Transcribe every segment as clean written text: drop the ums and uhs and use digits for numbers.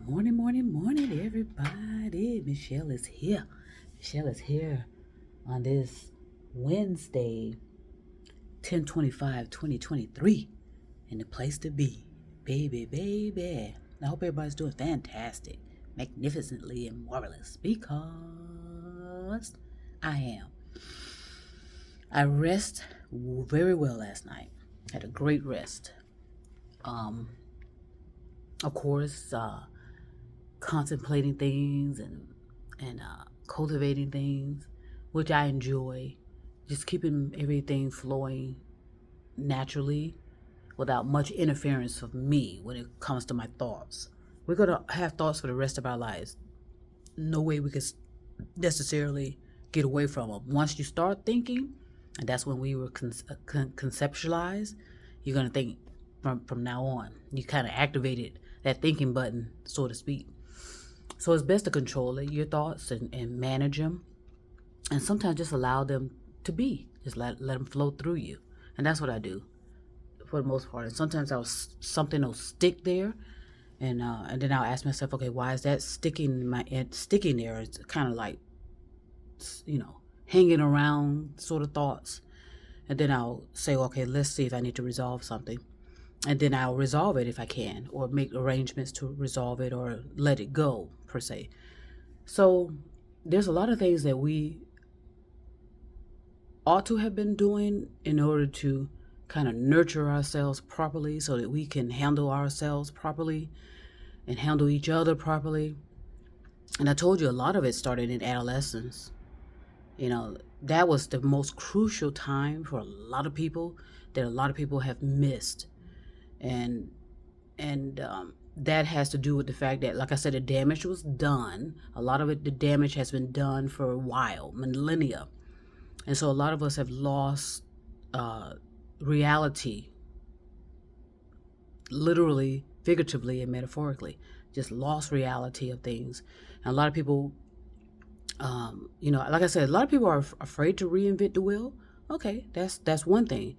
Morning, morning, morning, everybody. Michelle is here. Michelle is here on this Wednesday, 10/25/2023, and the place to be. Baby, baby. I hope everybody's doing fantastic, magnificently, and marvelous because I am. I rest very well last night. Had a great rest. Of course, contemplating things and cultivating things, which I enjoy. Just keeping everything flowing naturally without much interference of me when it comes to my thoughts. We're gonna have thoughts for the rest of our lives. No way we could necessarily get away from them. Once you start thinking, and that's when we were conceptualized, you're gonna think from now on. You kind of activated that thinking button, so to speak. So it's best to control it, your thoughts, and manage them. And sometimes just allow them to be. Just let them flow through you. And that's what I do for the most part. And sometimes something will stick there. And then I'll ask myself, okay, why is that sticking there? It's kind of like, hanging around sort of thoughts. And then I'll say, okay, let's see if I need to resolve something. And then I'll resolve it if I can, or make arrangements to resolve it or let it go, per se. So there's a lot of things that we ought to have been doing in order to kind of nurture ourselves properly so that we can handle ourselves properly and handle each other properly. And I told you a lot of it started in adolescence. That was the most crucial time for a lot of people that a lot of people have missed. And that has to do with the fact that, like I said, the damage was done. A lot of the damage has been done for a while, millennia. And so a lot of us have lost reality, literally, figuratively, and metaphorically. Just lost reality of things. And a lot of people, like I said, a lot of people are afraid to reinvent the wheel. Okay, that's one thing.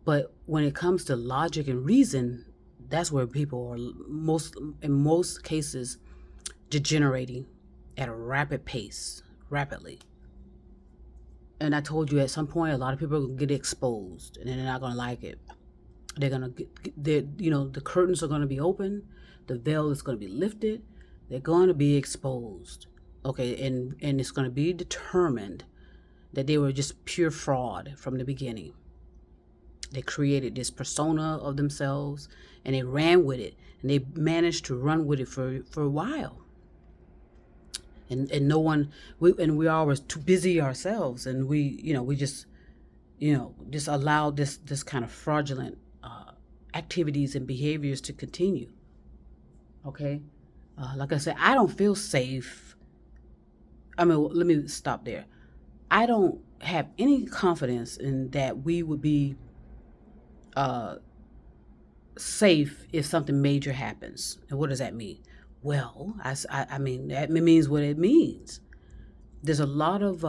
But when it comes to logic and reason, that's where people are in most cases, degenerating at a rapid pace, rapidly. And I told you at some point, a lot of people are going to get exposed, and they're not going to like it. They're going to the curtains are going to be open, the veil is going to be lifted, they're going to be exposed. Okay, and it's going to be determined that they were just pure fraud from the beginning. They created this persona of themselves and they ran with it, and they managed to run with it for a while. And no one, we all were too busy ourselves, and we just allowed this kind of fraudulent activities and behaviors to continue. Okay, like I said, I don't feel safe. I mean, let me stop there. I don't have any confidence in that we would be safe if something major happens. And what does that mean? Well, I mean, that means what it means. There's a lot of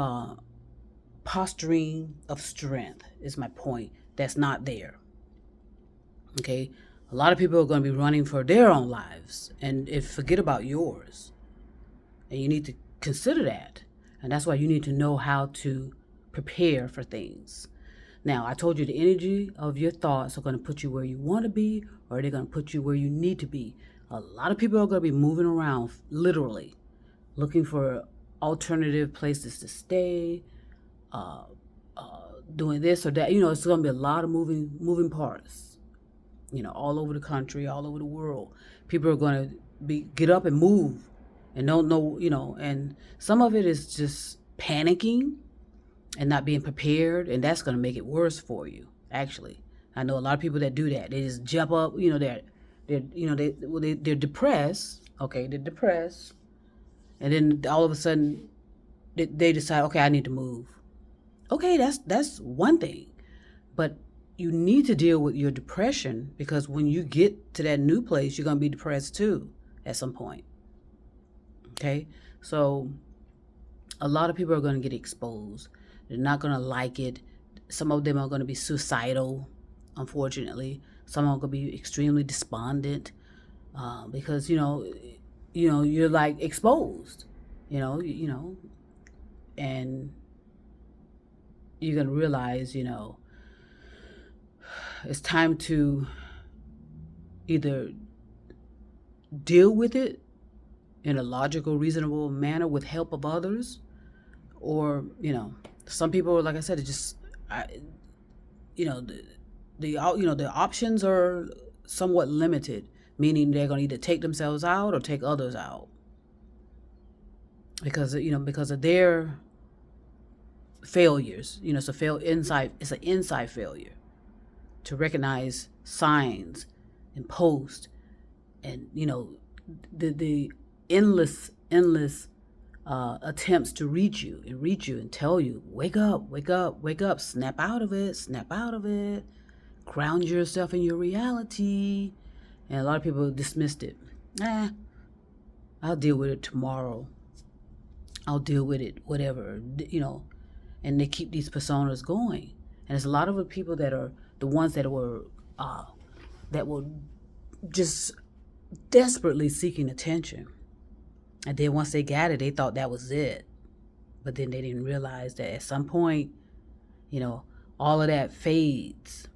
posturing of strength, is my point, that's not there. Okay? A lot of people are going to be running for their own lives and forget about yours. And you need to consider that. And that's why you need to know how to prepare for things. Now, I told you the energy of your thoughts are going to put you where you want to be, or they're going to put you where you need to be. A lot of people are going to be moving around, literally, looking for alternative places to stay, doing this or that. It's going to be a lot of moving parts, all over the country, all over the world. People are going to get up and move and don't know, and some of it is just panicking and not being prepared, and that's going to make it worse for you. Actually, I know a lot of people that do that. They just jump up. They're depressed. Okay, they're depressed, and then all of a sudden, they decide, okay, I need to move. Okay, that's one thing, but you need to deal with your depression, because when you get to that new place, you're going to be depressed too at some point. Okay, so a lot of people are going to get exposed. They're not going to like it. Some of them are going to be suicidal, unfortunately. Some are going to be extremely despondent because, you're like exposed, and you're going to realize, it's time to either deal with it in a logical, reasonable manner with help of others, or, some people, like I said, it just, the options are somewhat limited, meaning they're going to either take themselves out or take others out because of their failures. It's an inside failure to recognize signs and post, and the endless attempts to reach you and tell you, wake up, wake up, wake up, snap out of it, ground yourself in your reality. And a lot of people dismissed it. I'll deal with it tomorrow. I'll deal with it, whatever, and they keep these personas going. And there's a lot of the people that are the ones that were just desperately seeking attention. And then once they got it, they thought that was it. But then they didn't realize that at some point, all of that fades.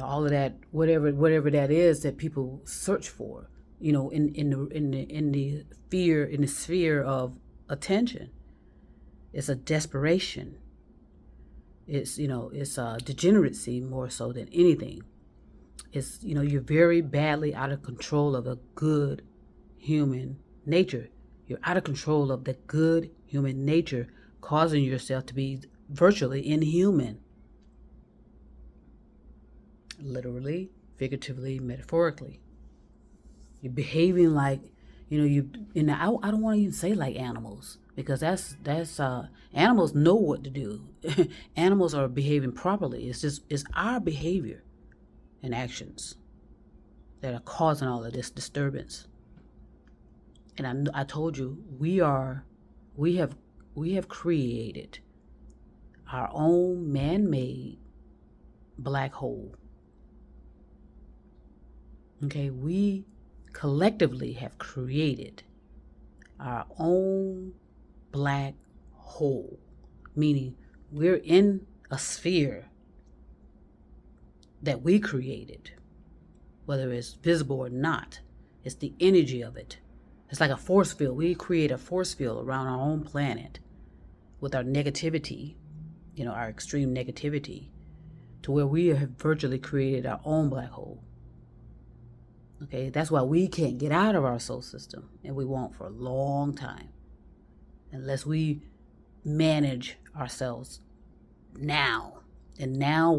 All of that, whatever that is that people search for, in the sphere of attention. It's a desperation. It's a degeneracy more so than anything. It's you're very badly out of control of a good human nature. You're out of control of the good human nature, causing yourself to be virtually inhuman. Literally, figuratively, metaphorically. You're behaving like, I don't want to even say like animals, because that's animals know what to do. Animals are behaving properly. It's our behavior and actions that are causing all of this disturbance. And I told you, we have created our own man-made black hole. Okay, we collectively have created our own black hole, meaning we're in a sphere that we created, whether it's visible or not. It's the energy of it. It's like a force field. We create a force field around our own planet with our negativity, our extreme negativity, to where we have virtually created our own black hole. Okay, that's why we can't get out of our soul system, and we won't for a long time, unless we manage ourselves now. And now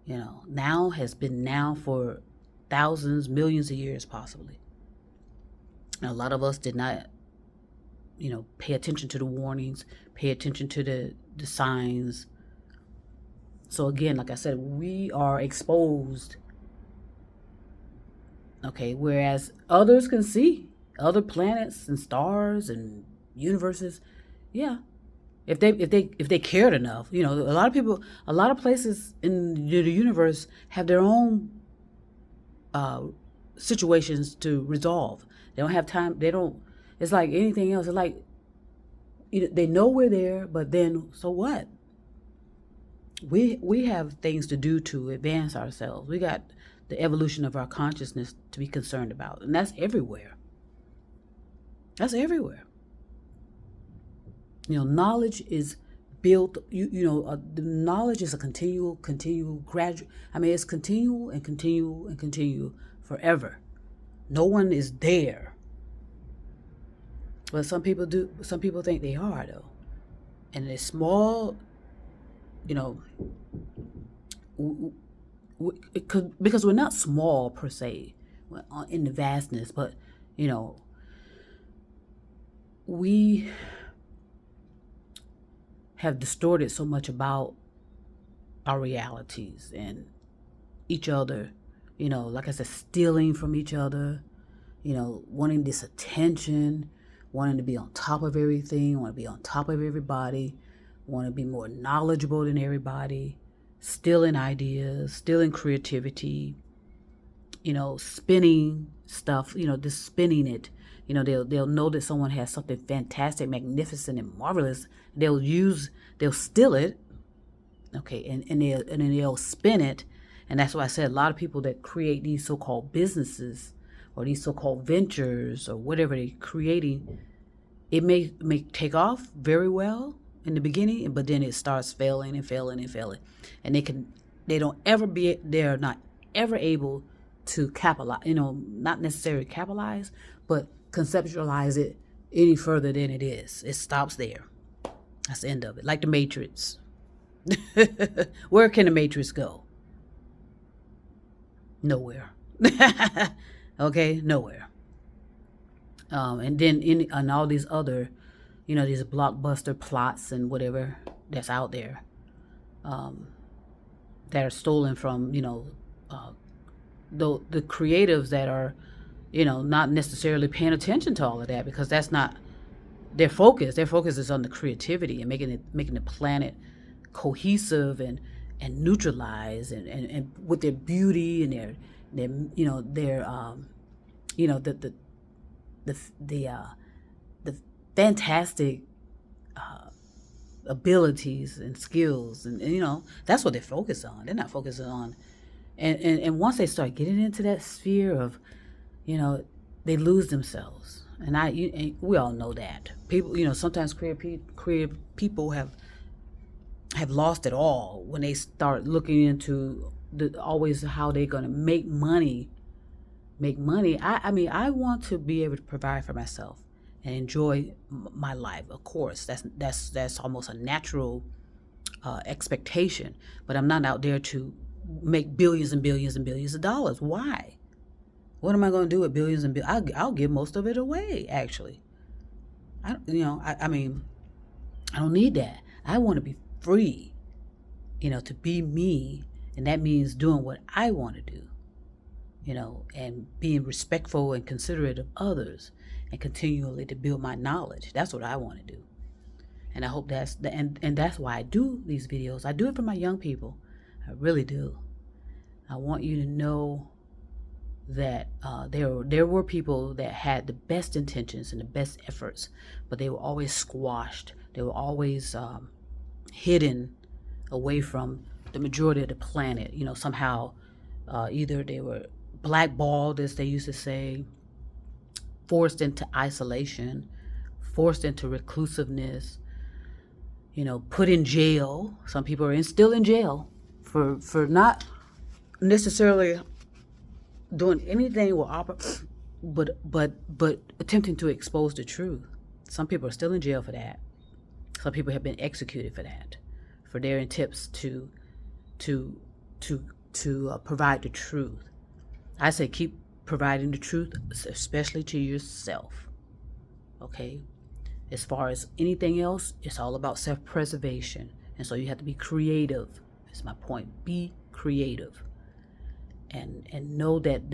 now has been now for thousands, millions of years possibly. And a lot of us did not, pay attention to the warnings, pay attention to the signs. So again, like I said, we are exposed. Okay, whereas others can see other planets and stars and universes. Yeah, if they cared enough, a lot of people, a lot of places in the universe have their own situations to resolve. They don't have time. They don't. It's like anything else. It's like they know we're there, but then so what? We have things to do to advance ourselves. We got the evolution of our consciousness to be concerned about, and that's everywhere. That's everywhere. Knowledge is built. The knowledge is a continual, gradual. It's continual and continual and continual forever. No one is there, but some people do. Some people think they are, though, and it's small. Because we're not small per se in the vastness, but we have distorted so much about our realities and each other, like I said, stealing from each other, wanting this attention, wanting to be on top of everything, want to be on top of everybody, want to be more knowledgeable than everybody, stealing ideas, stealing creativity, spinning stuff, just spinning it. They'll know that someone has something fantastic, magnificent, and marvelous. They'll steal it, okay, and then they'll spin it. And that's why I said a lot of people that create these so-called businesses or these so-called ventures or whatever they're creating, it may take off very well in the beginning, but then it starts failing and failing and failing, and they're not ever able to capitalize, not necessarily capitalize, but conceptualize it any further than it is. It stops there. That's the end of it. Like the Matrix. Where can the Matrix go? Nowhere. Okay, nowhere. And then on all these other, these blockbuster plots and whatever that's out there, that are stolen from, the creatives that are, not necessarily paying attention to all of that, because that's not their focus. Their focus is on the creativity and making the planet cohesive and neutralized and with their beauty and their the fantastic abilities and skills, and that's what they're focused on. They're not focusing on, and once they start getting into that sphere of, they lose themselves. And we all know that people, sometimes creative people have lost it all when they start looking into always how they're going to make money. I mean, I want to be able to provide for myself and enjoy my life. Of course, that's almost a natural expectation. But I'm not out there to make billions and billions and billions of dollars. Why? What am I going to do with billions and billions? I'll give most of it away. Actually, I mean, I don't need that. I want to be free, to be me, and that means doing what I want to do, and being respectful and considerate of others, and continually to build my knowledge. That's what I want to do, and I hope and that's why I do these videos. I do it for my young people. I really do. I want you to know that there were people that had the best intentions and the best efforts, but they were always squashed. They were always hidden away from the majority of the planet. Somehow either they were blackballed, as they used to say, forced into isolation, forced into reclusiveness, put in jail. Some people are still in jail for not necessarily doing anything but attempting to expose the truth. Some people are still in jail for that. Some people have been executed for that, for their attempts to provide the truth. I say keep providing the truth, especially to yourself. Okay? As far as anything else, it's all about self-preservation. And so you have to be creative. That's my point. Be creative. And know that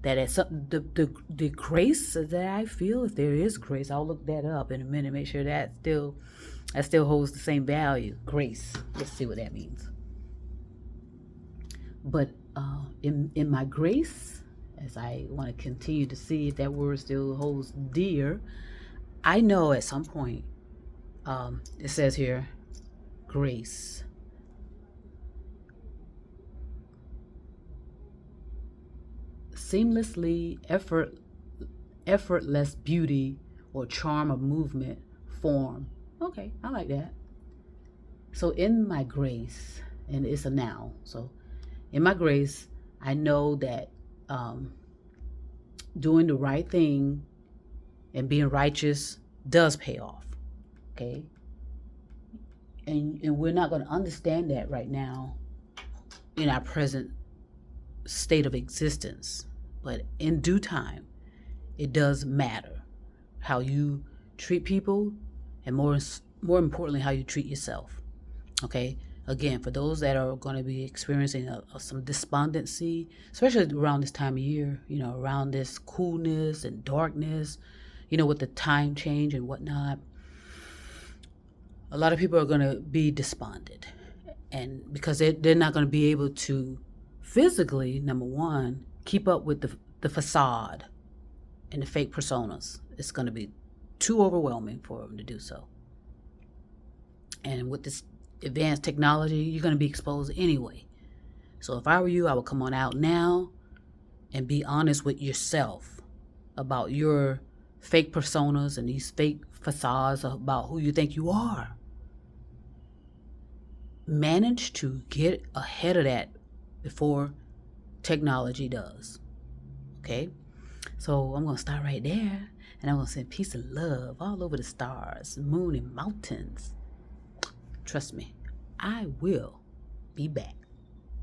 that is the grace that I feel, if there is grace, I'll look that up in a minute, make sure that still holds the same value. Grace. Let's see what that means. But in my grace, as I want to continue to see if that word still holds dear, I know at some point, it says here, grace. Seamlessly effortless beauty or charm of movement, form. Okay, I like that. So in my grace, and it's a noun, so in my grace, I know that doing the right thing and being righteous does pay off. Okay? And we're not going to understand that right now in our present state of existence. But in due time, it does matter how you treat people, and more importantly, how you treat yourself. Okay? Again, for those that are going to be experiencing some despondency, especially around this time of year, around this coolness and darkness, with the time change and whatnot, a lot of people are going to be despondent, and because they're not going to be able to physically, number one, keep up with the facade and the fake personas. It's going to be too overwhelming for them to do so. And with this advanced technology, you're going to be exposed anyway. So if I were you, I would come on out now and be honest with yourself about your fake personas and these fake facades about who you think you are. Manage to get ahead of that before technology does. Okay? So I'm going to start right there, and I'm going to send peace and love all over the stars, moon, and mountains. Trust me, I will be back.